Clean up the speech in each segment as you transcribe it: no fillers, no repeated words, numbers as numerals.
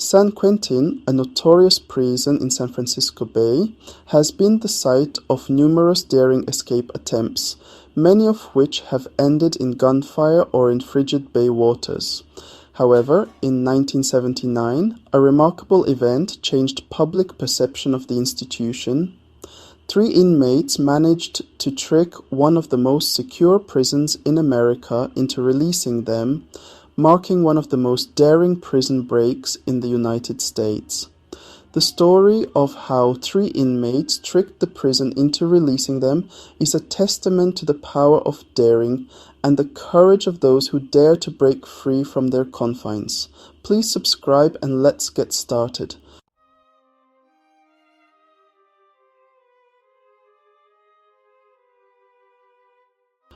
San Quentin, a notorious prison in San Francisco Bay, has been the site of numerous daring escape attempts, many of which have ended in gunfire or in frigid bay waters. However, in 1979, a remarkable event changed public perception of the institution. 3 inmates managed to trick one of the most secure prisons in America into releasing them, marking one of the most daring prison breaks in the United States. The story of how 3 inmates tricked the prison into releasing them is a testament to the power of daring and the courage of those who dare to break free from their confines. Please subscribe and let's get started.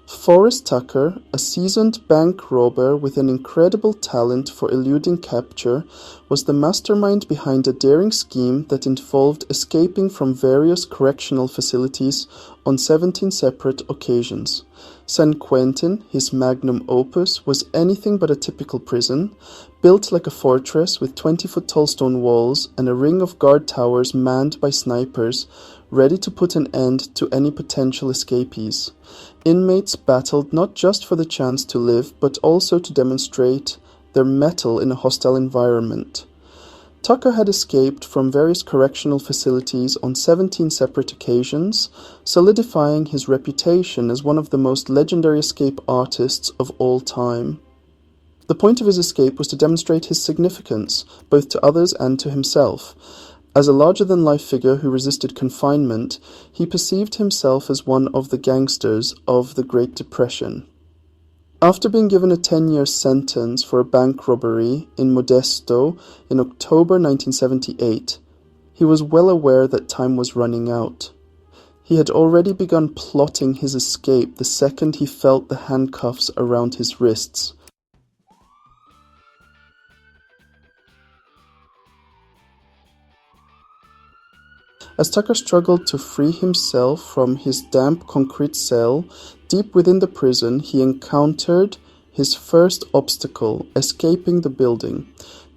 Forrest Tucker, a seasoned bank robber with an incredible talent for eluding capture, was the mastermind behind a daring scheme that involved escaping from various correctional facilities on 17 separate occasions. San Quentin, his magnum opus, was anything but a typical prison, built like a fortress with 20-foot-tall stone walls and a ring of guard towers manned by snipers, ready to put an end to any potential escapees. Inmates battled not just for the chance to live, but also to demonstrate their mettle in a hostile environment. Tucker had escaped from various correctional facilities on 17 separate occasions, solidifying his reputation as one of the most legendary escape artists of all time. The point of his escape was to demonstrate his significance, both to others and to himself. As a larger-than-life figure who resisted confinement, he perceived himself as one of the gangsters of the Great Depression. After being given a 10-year sentence for a bank robbery in Modesto in October 1978, he was well aware that time was running out. He had already begun plotting his escape the second he felt the handcuffs around his wrists. As Tucker struggled to free himself from his damp concrete cell, deep within the prison, he encountered his first obstacle, escaping the building.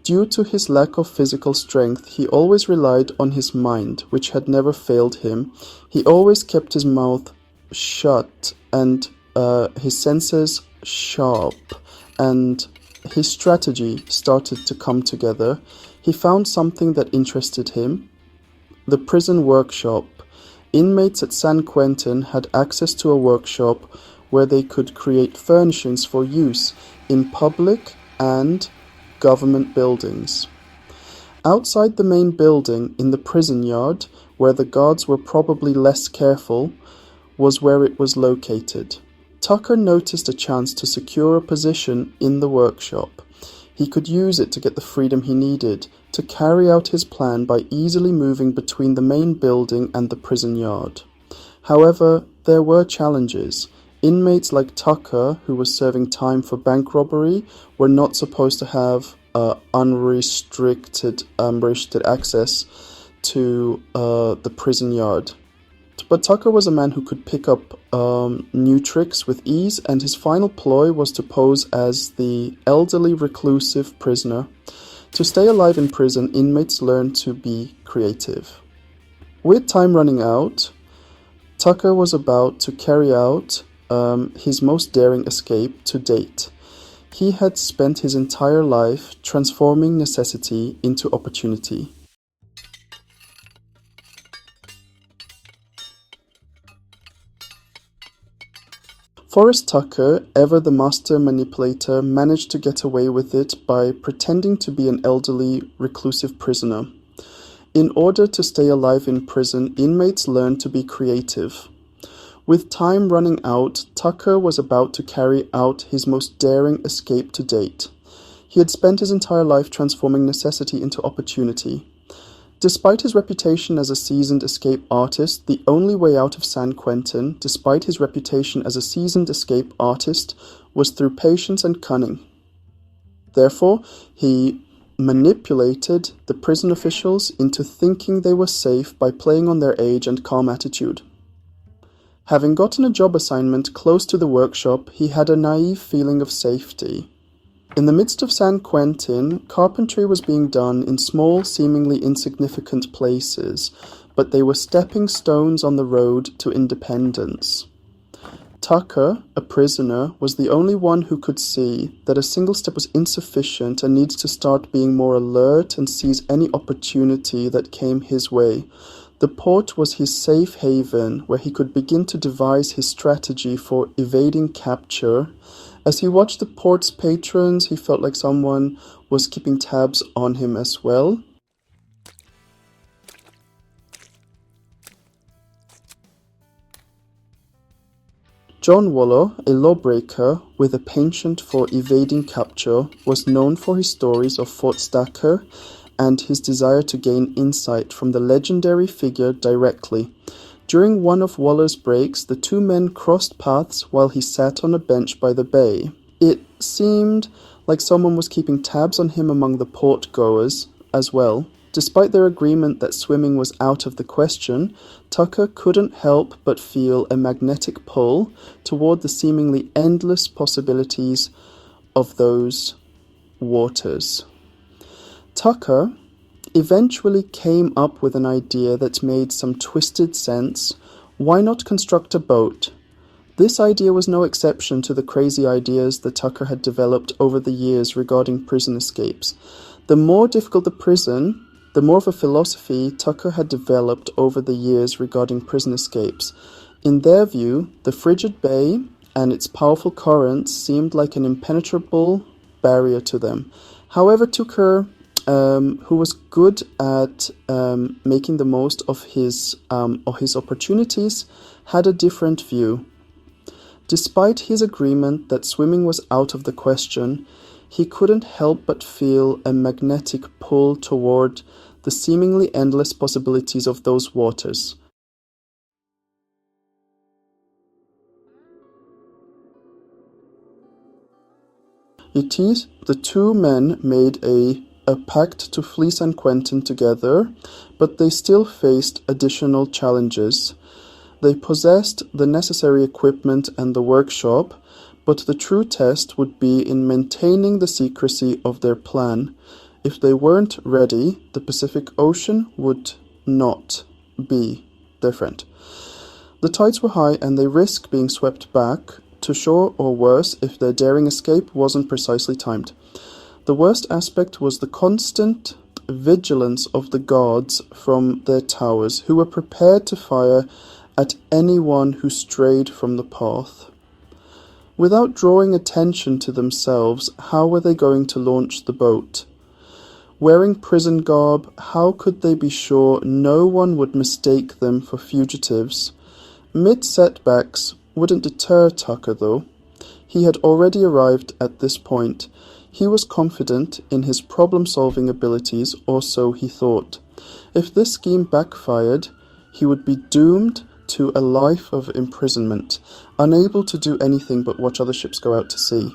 Due to his lack of physical strength, he always relied on his mind, which had never failed him. He always kept his mouth shut and his senses sharp, and his strategy started to come together. He found something that interested him: the prison workshop. Inmates at San Quentin had access to a workshop where they could create furnishings for use in public and government buildings. Outside the main building, in the prison yard, where the guards were probably less careful, was where it was located. Tucker noticed a chance to secure a position in the workshop. He could use it to get the freedom he needed to carry out his plan by easily moving between the main building and the prison yard. However, there were challenges. Inmates like Tucker, who was serving time for bank robbery, were not supposed to have unrestricted access to the prison yard. But Tucker was a man who could pick up new tricks with ease, and his final ploy was to pose as the elderly reclusive prisoner. To stay alive in prison, inmates learned to be creative. With time running out, Tucker was about to carry out his most daring escape to date. He had spent his entire life transforming necessity into opportunity. Forrest Tucker, ever the master manipulator, managed to get away with it by pretending to be an elderly, reclusive prisoner. In order to stay alive in prison, inmates learned to be creative. With time running out, Tucker was about to carry out his most daring escape to date. He had spent his entire life transforming necessity into opportunity. Despite his reputation as a seasoned escape artist, the only way out of San Quentin, despite his reputation as a seasoned escape artist, was through patience and cunning. Therefore, he manipulated the prison officials into thinking they were safe by playing on their age and calm attitude. Having gotten a job assignment close to the workshop, he had a naive feeling of safety. In the midst of San Quentin, carpentry was being done in small, seemingly insignificant places, but they were stepping stones on the road to independence. Tucker, a prisoner, was the only one who could see that a single step was insufficient and needs to start being more alert and seize any opportunity that came his way. The port was his safe haven, where he could begin to devise his strategy for evading capture. As he watched the port's patrons, he felt like someone was keeping tabs on him as well. John Waller, a lawbreaker with a penchant for evading capture, was known for his stories of Forrest Tucker and his desire to gain insight from the legendary figure directly. During one of Waller's breaks, the two men crossed paths while he sat on a bench by the bay. It seemed like someone was keeping tabs on him among the port-goers as well. Despite their agreement that swimming was out of the question, Tucker couldn't help but feel a magnetic pull toward the seemingly endless possibilities of those waters. Tucker eventually came up with an idea that made some twisted sense. Why not construct a boat? This idea was no exception to the crazy ideas that Tucker had developed over the years regarding prison escapes. The more difficult the prison, the more of a philosophy Tucker had developed over the years regarding prison escapes. In their view, the frigid bay and its powerful currents seemed like an impenetrable barrier to them. However, Tucker, who was good at making the most of his opportunities, had a different view. Despite his agreement that swimming was out of the question, he couldn't help but feel a magnetic pull toward the seemingly endless possibilities of those waters. It is the two men made a pact to flee San Quentin together, but they still faced additional challenges. They possessed the necessary equipment and the workshop, but the true test would be in maintaining the secrecy of their plan. If they weren't ready, the Pacific Ocean would not be their friend. The tides were high and they risked being swept back to shore, or worse if their daring escape wasn't precisely timed. The worst aspect was the constant vigilance of the guards from their towers, who were prepared to fire at anyone who strayed from the path. Without drawing attention to themselves, how were they going to launch the boat? Wearing prison garb, how could they be sure no one would mistake them for fugitives? Mid-setbacks wouldn't deter Tucker, though. He had already arrived at this point. He was confident in his problem-solving abilities, or so he thought. If this scheme backfired, he would be doomed to a life of imprisonment, unable to do anything but watch other ships go out to sea.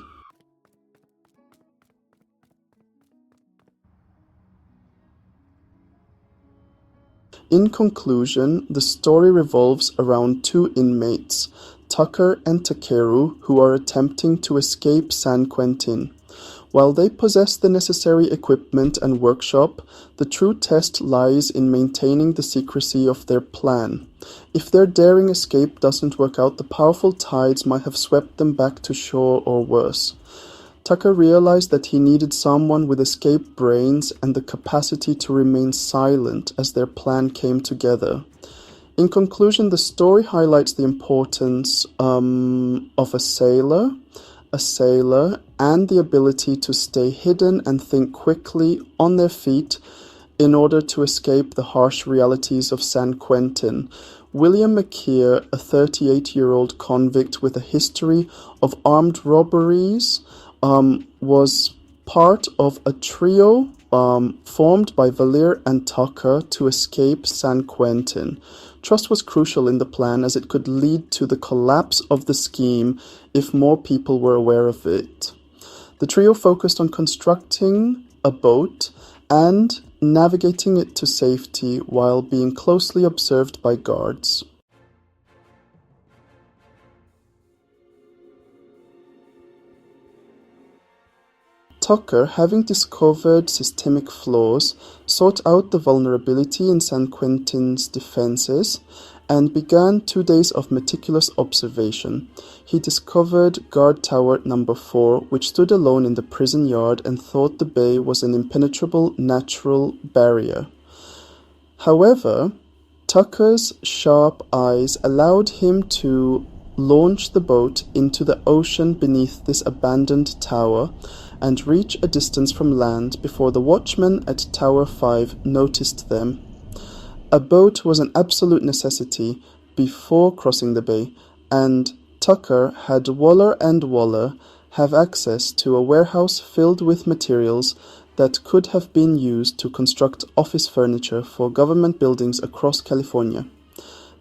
In conclusion, the story revolves around two inmates, Tucker and Takeru, who are attempting to escape San Quentin. While they possess the necessary equipment and workshop, the true test lies in maintaining the secrecy of their plan. If their daring escape doesn't work out, the powerful tides might have swept them back to shore or worse. Tucker realized that he needed someone with escape brains and the capacity to remain silent as their plan came together. In conclusion, the story highlights the importance of a sailor, and the ability to stay hidden and think quickly on their feet in order to escape the harsh realities of San Quentin. William McKeer, a 38-year-old convict with a history of armed robberies, was part of a trio formed by Valir and Tucker to escape San Quentin. Trust was crucial in the plan, as it could lead to the collapse of the scheme if more people were aware of it. The trio focused on constructing a boat and navigating it to safety while being closely observed by guards. Tucker, having discovered systemic flaws, sought out the vulnerability in San Quentin's defenses and began 2 days of meticulous observation. He discovered guard tower number 4, which stood alone in the prison yard, and thought the bay was an impenetrable natural barrier. However, Tucker's sharp eyes allowed him to launch the boat into the ocean beneath this abandoned tower and reach a distance from land before the watchman at Tower 5 noticed them. A boat was an absolute necessity before crossing the bay, and Tucker had Waller and Waller have access to a warehouse filled with materials that could have been used to construct office furniture for government buildings across California.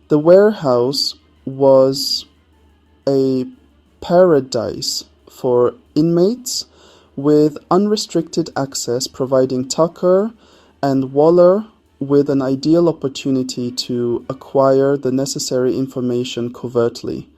The warehouse was a paradise for inmates, with unrestricted access, providing Tucker and Waller with an ideal opportunity to acquire the necessary information covertly.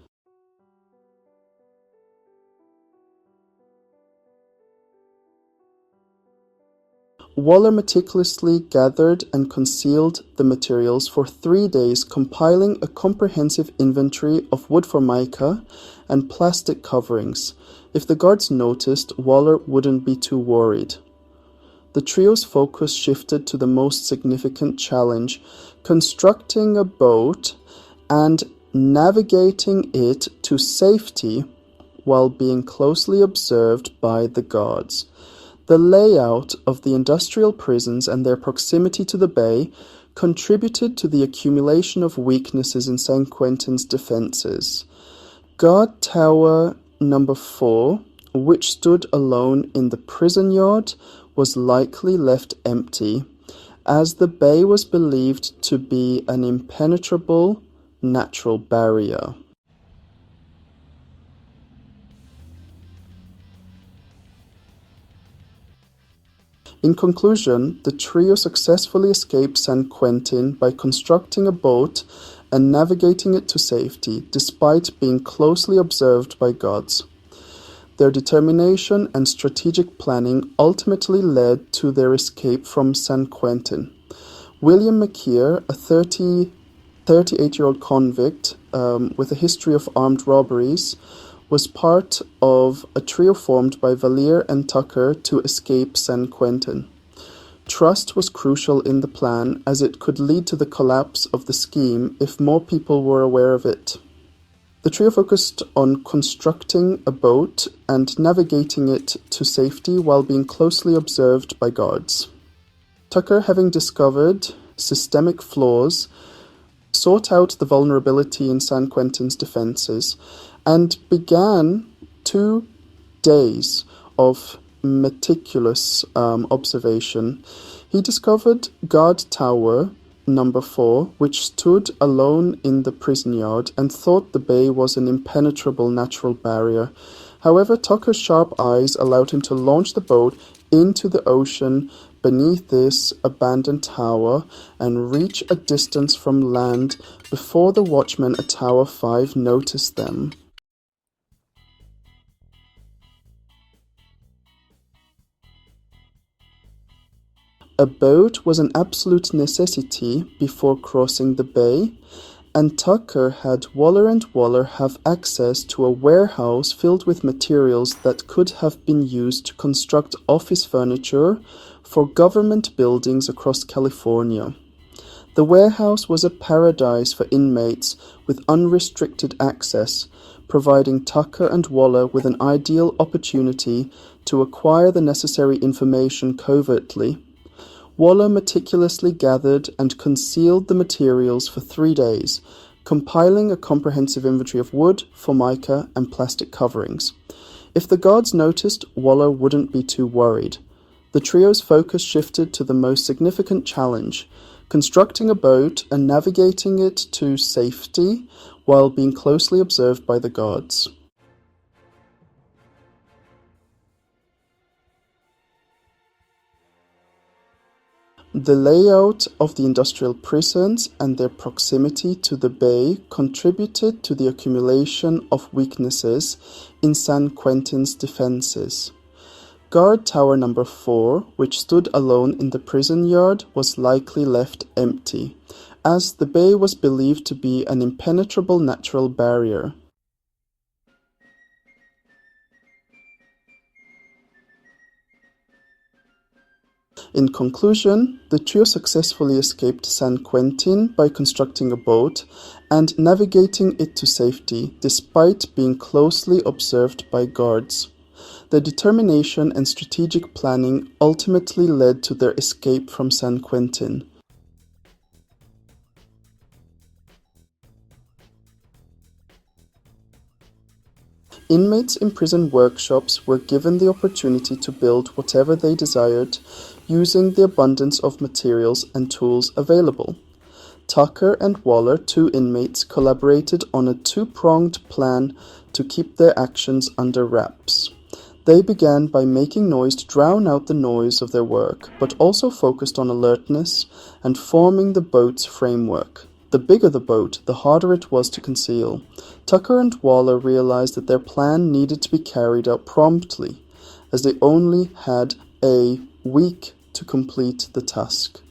Waller meticulously gathered and concealed the materials for 3 days, compiling a comprehensive inventory of wood for mica and plastic coverings. If the guards noticed, Waller wouldn't be too worried. The trio's focus shifted to the most significant challenge: constructing a boat and navigating it to safety while being closely observed by the guards. The layout of the industrial prisons and their proximity to the bay contributed to the accumulation of weaknesses in San Quentin's defenses. Guard Tower number 4, which stood alone in the prison yard, was likely left empty, as the bay was believed to be an impenetrable natural barrier. In conclusion, the trio successfully escaped San Quentin by constructing a boat and navigating it to safety, despite being closely observed by guards. Their determination and strategic planning ultimately led to their escape from San Quentin. William McKeer, a 38-year-old convict with a history of armed robberies, was part of a trio formed by Valier and Tucker to escape San Quentin. Trust was crucial in the plan, as it could lead to the collapse of the scheme if more people were aware of it. The trio focused on constructing a boat and navigating it to safety while being closely observed by guards. Tucker, having discovered systemic flaws, sought out the vulnerability in San Quentin's defenses and began 2 days of meticulous observation. He discovered guard tower number 4, which stood alone in the prison yard, and thought the bay was an impenetrable natural barrier. However, Tucker's sharp eyes allowed him to launch the boat into the ocean beneath this abandoned tower and reach a distance from land before the watchman at Tower 5 noticed them. A boat was an absolute necessity before crossing the bay, and Tucker had Waller and Waller have access to a warehouse filled with materials that could have been used to construct office furniture for government buildings across California. The warehouse was a paradise for inmates with unrestricted access, providing Tucker and Waller with an ideal opportunity to acquire the necessary information covertly. Waller meticulously gathered and concealed the materials for 3 days, compiling a comprehensive inventory of wood, formica, and plastic coverings. If the guards noticed, Waller wouldn't be too worried. The trio's focus shifted to the most significant challenge: constructing a boat and navigating it to safety while being closely observed by the guards. The layout of the industrial prisons and their proximity to the bay contributed to the accumulation of weaknesses in San Quentin's defenses. Guard Tower number 4, which stood alone in the prison yard, was likely left empty, as the bay was believed to be an impenetrable natural barrier. In conclusion, the trio successfully escaped San Quentin by constructing a boat and navigating it to safety, despite being closely observed by guards. Their determination and strategic planning ultimately led to their escape from San Quentin. Inmates in prison workshops were given the opportunity to build whatever they desired, using the abundance of materials and tools available. Tucker and Waller, 2 inmates, collaborated on a 2-pronged plan to keep their actions under wraps. They began by making noise to drown out the noise of their work, but also focused on alertness and forming the boat's framework. The bigger the boat, the harder it was to conceal. Tucker and Waller realized that their plan needed to be carried out promptly, as they only had a week to complete the task.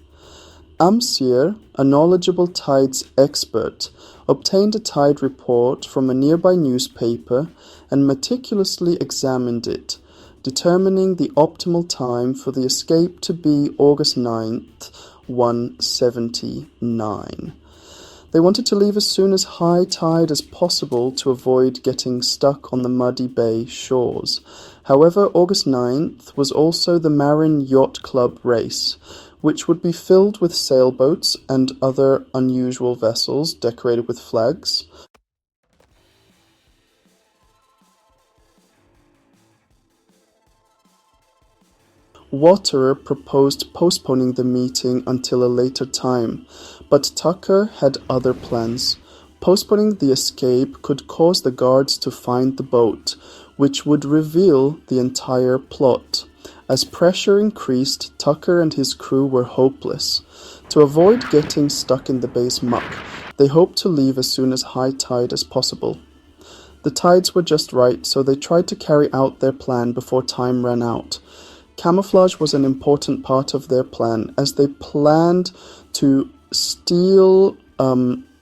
McKeer, a knowledgeable tides expert, obtained a tide report from a nearby newspaper and meticulously examined it, determining the optimal time for the escape to be August 9th, 179. They wanted to leave as soon as high tide as possible to avoid getting stuck on the muddy bay shores. However, August 9th was also the Marin Yacht Club race, which would be filled with sailboats and other unusual vessels decorated with flags. Watchtower proposed postponing the meeting until a later time, but Tucker had other plans. Postponing the escape could cause the guards to find the boat, which would reveal the entire plot. As pressure increased, Tucker and his crew were hopeless. To avoid getting stuck in the bay's muck, they hoped to leave as soon as high tide as possible. The tides were just right, so they tried to carry out their plan before time ran out. Camouflage was an important part of their plan, as they planned to steal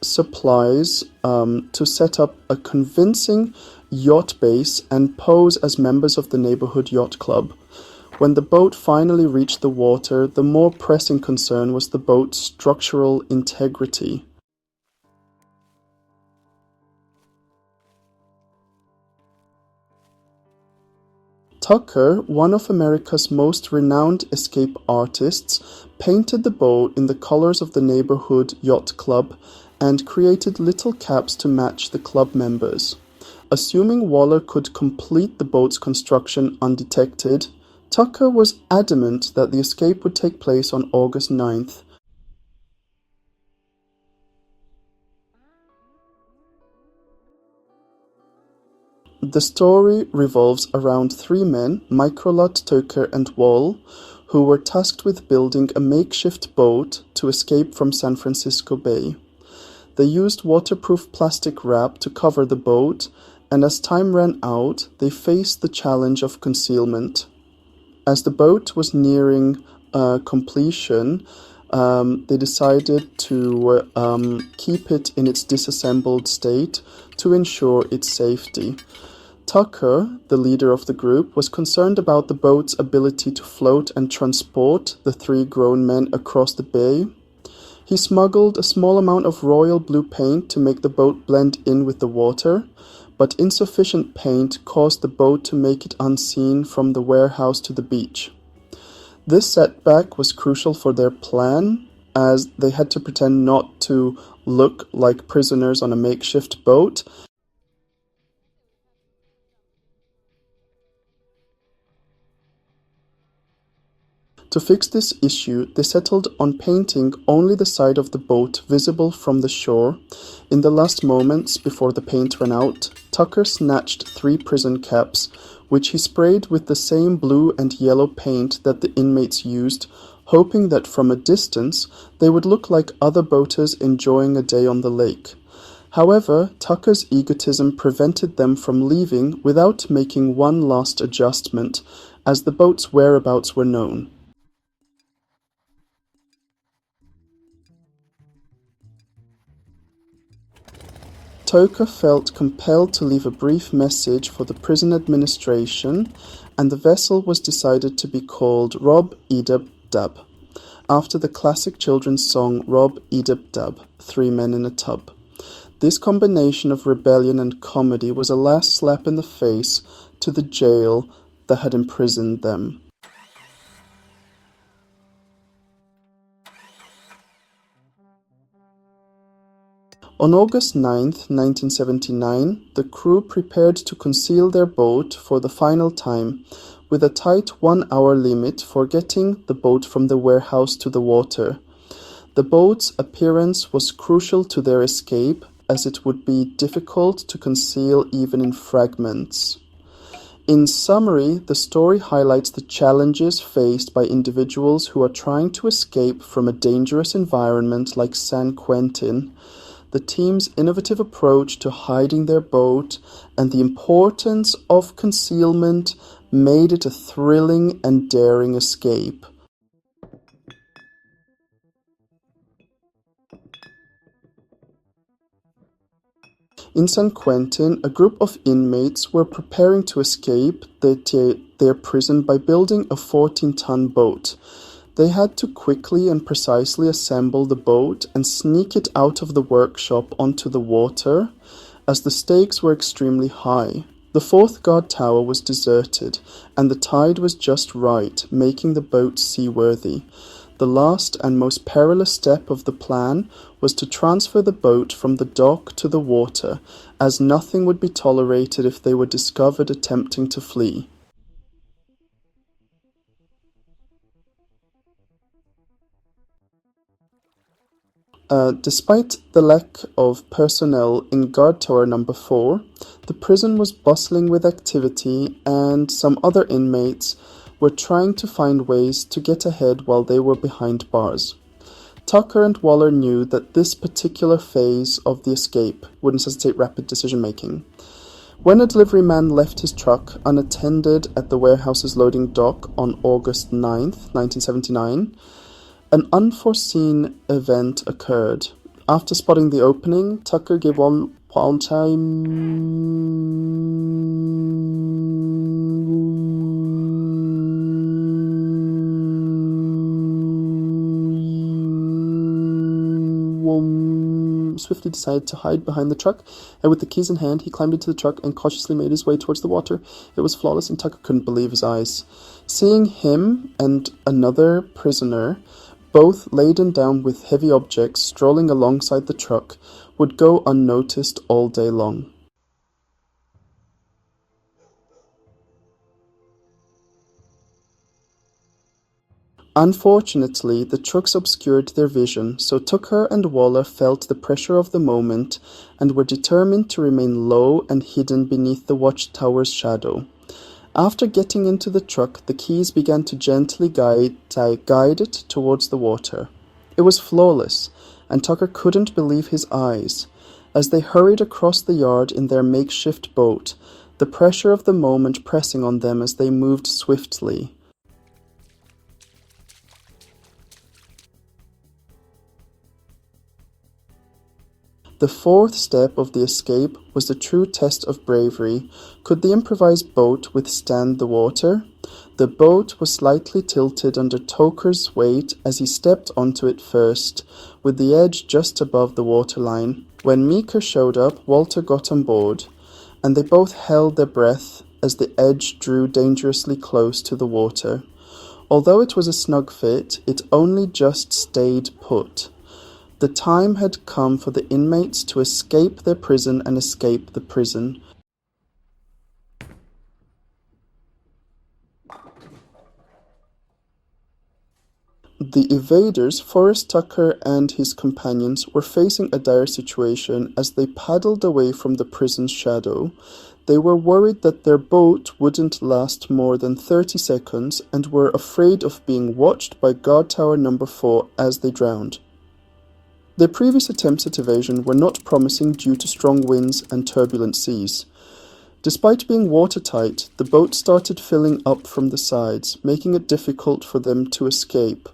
supplies to set up a convincing yacht base and pose as members of the neighborhood yacht club. When the boat finally reached the water, the more pressing concern was the boat's structural integrity. Tucker, one of America's most renowned escape artists, painted the boat in the colors of the neighborhood yacht club and created little caps to match the club members. Assuming Waller could complete the boat's construction undetected, Tucker was adamant that the escape would take place on August 9th. The story revolves around 3 men, Forrest Tucker and Wall, who were tasked with building a makeshift boat to escape from San Francisco Bay. They used waterproof plastic wrap to cover the boat, and as time ran out, they faced the challenge of concealment. As the boat was nearing completion, they decided to keep it in its disassembled state to ensure its safety. Tucker, the leader of the group, was concerned about the boat's ability to float and transport the 3 grown men across the bay. He smuggled a small amount of royal blue paint to make the boat blend in with the water, but insufficient paint caused the boat to make it unseen from the warehouse to the beach. This setback was crucial for their plan, as they had to pretend not to look like prisoners on a makeshift boat. To fix this issue, they settled on painting only the side of the boat visible from the shore. In the last moments before the paint ran out, Tucker snatched 3 prison caps, which he sprayed with the same blue and yellow paint that the inmates used, hoping that from a distance they would look like other boaters enjoying a day on the lake. However, Tucker's egotism prevented them from leaving without making one last adjustment, as the boat's whereabouts were known. Tucker felt compelled to leave a brief message for the prison administration, and the vessel was decided to be called Rob Edub Dub, after the classic children's song Rob Edub Dub, Three Men in a Tub. This combination of rebellion and comedy was a last slap in the face to the jail that had imprisoned them. On August 9, 1979, the crew prepared to conceal their boat for the final time, with a tight 1-hour limit for getting the boat from the warehouse to the water. The boat's appearance was crucial to their escape, as it would be difficult to conceal even in fragments. In summary, the story highlights the challenges faced by individuals who are trying to escape from a dangerous environment like San Quentin, the team's innovative approach to hiding their boat, and the importance of concealment made it a thrilling and daring escape. In San Quentin, a group of inmates were preparing to escape their prison by building a 14-ton boat. They had to quickly and precisely assemble the boat and sneak it out of the workshop onto the water, as the stakes were extremely high. The fourth guard tower was deserted, and the tide was just right, making the boat seaworthy. The last and most perilous step of the plan was to transfer the boat from the dock to the water, as nothing would be tolerated if they were discovered attempting to flee. Despite the lack of personnel in Guard Tower number 4, the prison was bustling with activity, and some other inmates were trying to find ways to get ahead while they were behind bars. Tucker and Waller knew that this particular phase of the escape would necessitate rapid decision-making. When a delivery man left his truck unattended at the warehouse's loading dock on August 9, 1979, an unforeseen event occurred. After spotting the opening, Tucker gave one time swiftly decided to hide behind the truck, and with the keys in hand, he climbed into the truck and cautiously made his way towards the water. It was flawless, and Tucker couldn't believe his eyes. Seeing him and another prisoner, both laden down with heavy objects, strolling alongside the truck, would go unnoticed all day long. Unfortunately, the trucks obscured their vision, so Tucker and Waller felt the pressure of the moment and were determined to remain low and hidden beneath the Watchtower's shadow. After getting into the truck, the keys began to gently guide it towards the water. It was flawless, and Tucker couldn't believe his eyes. As they hurried across the yard in their makeshift boat, the pressure of the moment pressing on them as they moved swiftly. The fourth step of the escape was the true test of bravery. Could the improvised boat withstand the water? The boat was slightly tilted under Tucker's weight as he stepped onto it first, with the edge just above the waterline. When McKeer showed up, Walter got on board, and they both held their breath as the edge drew dangerously close to the water. Although it was a snug fit, it only just stayed put. The time had come for the inmates to escape their prison and escape the prison. The evaders, Forrest Tucker and his companions, were facing a dire situation as they paddled away from the prison's shadow. They were worried that their boat wouldn't last more than 30 seconds and were afraid of being watched by Guard Tower number 4 as they drowned. Their previous attempts at evasion were not promising due to strong winds and turbulent seas. Despite being watertight, the boat started filling up from the sides, making it difficult for them to escape.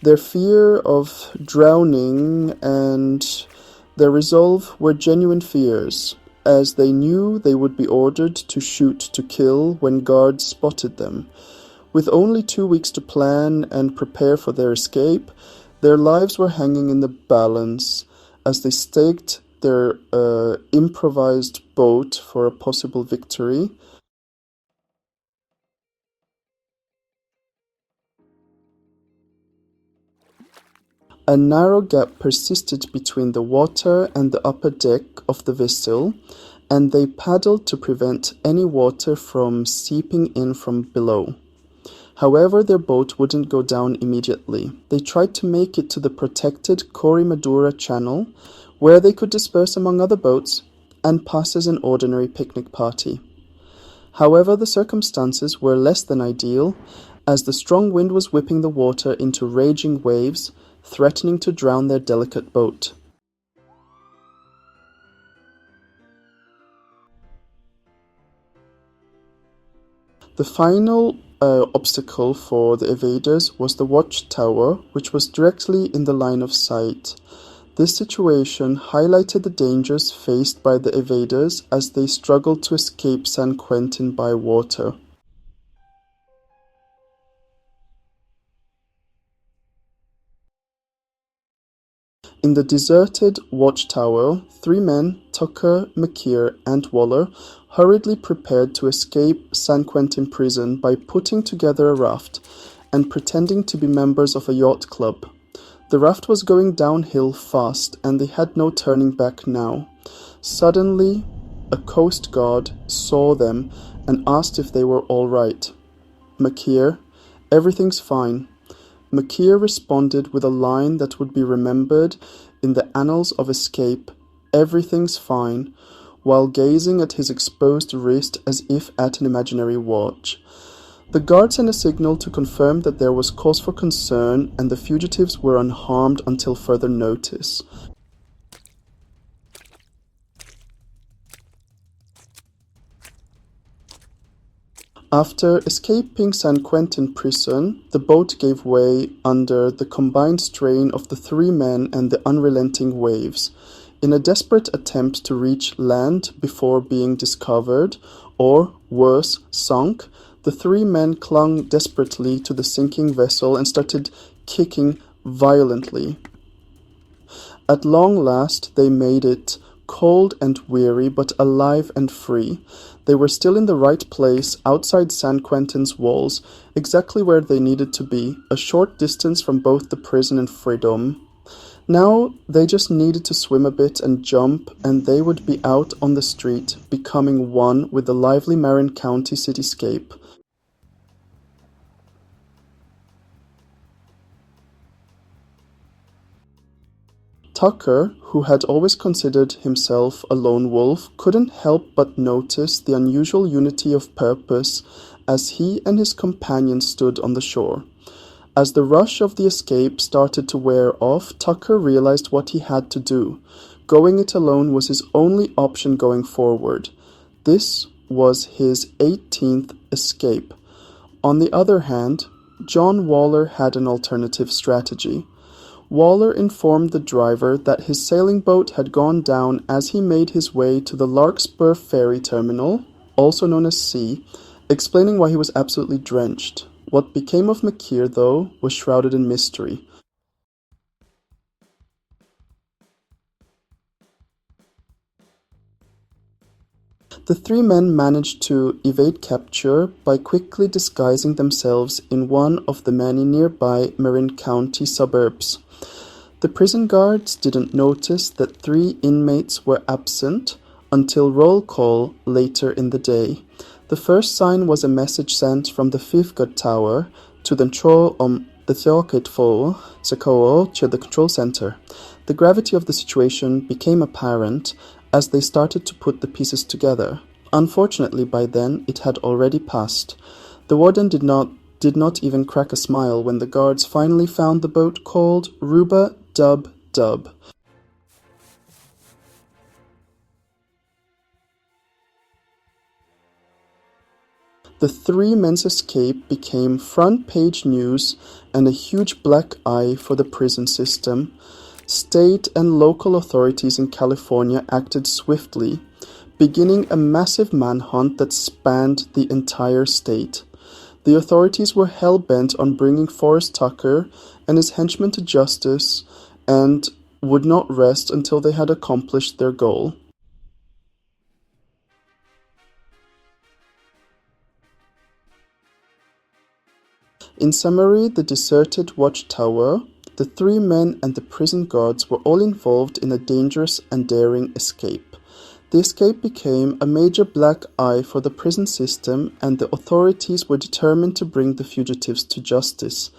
Their fear of drowning and their resolve were genuine fears, as they knew they would be ordered to shoot to kill when guards spotted them. With only 2 weeks to plan and prepare for their escape, their lives were hanging in the balance as they staked their improvised boat for a possible victory. A narrow gap persisted between the water and the upper deck of the vessel, and they paddled to prevent any water from seeping in from below. However, their boat wouldn't go down immediately. They tried to make it to the protected Kori Madura channel, where they could disperse among other boats and pass as an ordinary picnic party. However, the circumstances were less than ideal, as the strong wind was whipping the water into raging waves, threatening to drown their delicate boat. The final obstacle for the evaders was the Watchtower, which was directly in the line of sight. This situation highlighted the dangers faced by the evaders as they struggled to escape San Quentin by water. In the deserted Watchtower, 3 men, Tucker, McKeer, and Waller, hurriedly prepared to escape San Quentin prison by putting together a raft and pretending to be members of a yacht club. The raft was going downhill fast, and they had no turning back now. Suddenly, a coast guard saw them and asked if they were all right. McKeer, "Everything's fine." McKeer responded with a line that would be remembered in the annals of escape, "Everything's fine," while gazing at his exposed wrist as if at an imaginary watch. The guard sent a signal to confirm that there was cause for concern and the fugitives were unharmed until further notice. After escaping San Quentin prison, the boat gave way under the combined strain of the 3 men and the unrelenting waves. In a desperate attempt to reach land before being discovered, or, worse, sunk, the 3 men clung desperately to the sinking vessel and started kicking violently. At long last, they made it, cold and weary, but alive and free. They were still in the right place, outside San Quentin's walls, exactly where they needed to be, a short distance from both the prison and freedom. Now, they just needed to swim a bit and jump, and they would be out on the street, becoming one with the lively Marin County cityscape. Tucker, who had always considered himself a lone wolf, couldn't help but notice the unusual unity of purpose as he and his companion stood on the shore. As the rush of the escape started to wear off, Tucker realized what he had to do. Going it alone was his only option going forward. This was his 18th escape. On the other hand, John Waller had an alternative strategy. Waller informed the driver that his sailing boat had gone down as he made his way to the Larkspur Ferry Terminal, also known as C, explaining why he was absolutely drenched. What became of McKeer, though, was shrouded in mystery. The 3 men managed to evade capture by quickly disguising themselves in one of the many nearby Marin County suburbs. The prison guards didn't notice that 3 inmates were absent until roll call later in the day. The first sign was a message sent from the Frigid Tower to the control the to the control center. The gravity of the situation became apparent as they started to put the pieces together. Unfortunately, by then it had already passed. The warden did not even crack a smile when the guards finally found the boat called Ruba Dub dub. The three men's escape became front-page news and a huge black eye for the prison system. State and local authorities in California acted swiftly, beginning a massive manhunt that spanned the entire state. The authorities were hell-bent on bringing Forrest Tucker and his henchmen to justice and would not rest until they had accomplished their goal. In summary, the deserted Watchtower, the three men and the prison guards were all involved in a dangerous and daring escape. The escape became a major black eye for the prison system, and the authorities were determined to bring the fugitives to justice.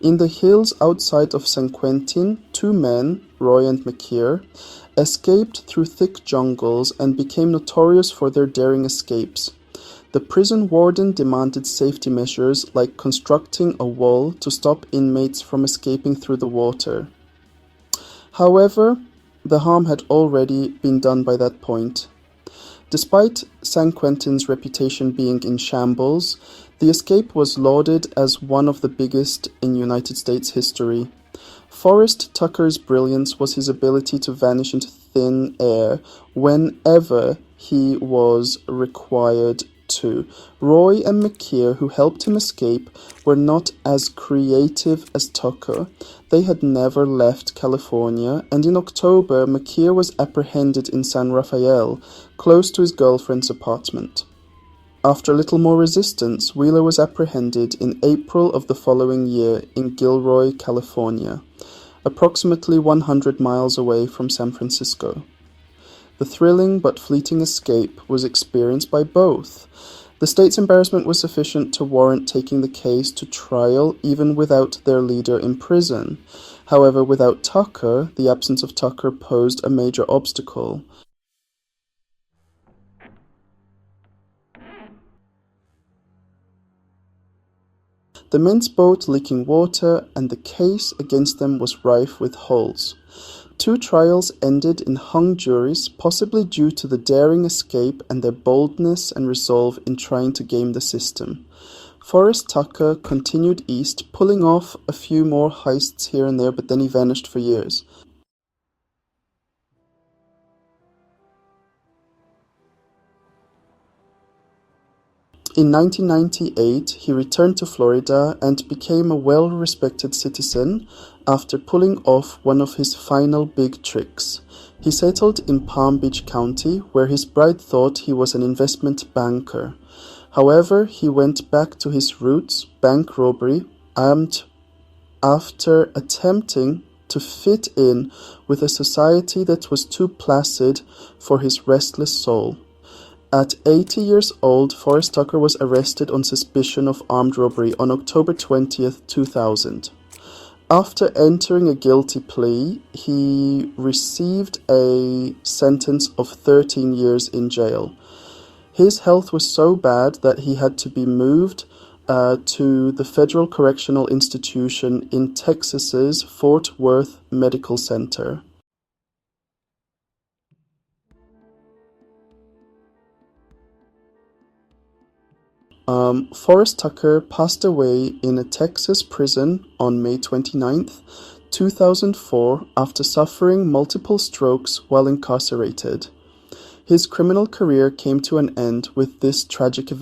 In the hills outside of San Quentin, two men, Roy and McKeer, escaped through thick jungles and became notorious for their daring escapes. The prison warden demanded safety measures like constructing a wall to stop inmates from escaping through the water. However, the harm had already been done by that point. Despite San Quentin's reputation being in shambles, the escape was lauded as one of the biggest in United States history. Forrest Tucker's brilliance was his ability to vanish into thin air whenever he was required to. Roy and McKeer, who helped him escape, were not as creative as Tucker. They had never left California, and in October, McKeer was apprehended in San Rafael, close to his girlfriend's apartment. After a little more resistance, Wheeler was apprehended in April of the following year in Gilroy, California, approximately 100 miles away from San Francisco. The thrilling but fleeting escape was experienced by both. The state's embarrassment was sufficient to warrant taking the case to trial even without their leader in prison. However, without Tucker, the absence of Tucker posed a major obstacle. The men's boat leaking water, and the case against them was rife with holes. Two trials ended in hung juries, possibly due to the daring escape and their boldness and resolve in trying to game the system. Forrest Tucker continued east, pulling off a few more heists here and there, but then he vanished for years. In 1998, he returned to Florida and became a well-respected citizen after pulling off one of his final big tricks. He settled in Palm Beach County, where his bride thought he was an investment banker. However, he went back to his roots, bank robbery, and after attempting to fit in with a society that was too placid for his restless soul. At 80 years old, Forrest Tucker was arrested on suspicion of armed robbery on October 20th, 2000. After entering a guilty plea, he received a sentence of 13 years in jail. His health was so bad that he had to be moved to the Federal Correctional Institution in Texas's Fort Worth Medical Center. Forrest Tucker passed away in a Texas prison on May 29th, 2004 after suffering multiple strokes while incarcerated. His criminal career came to an end with this tragic event.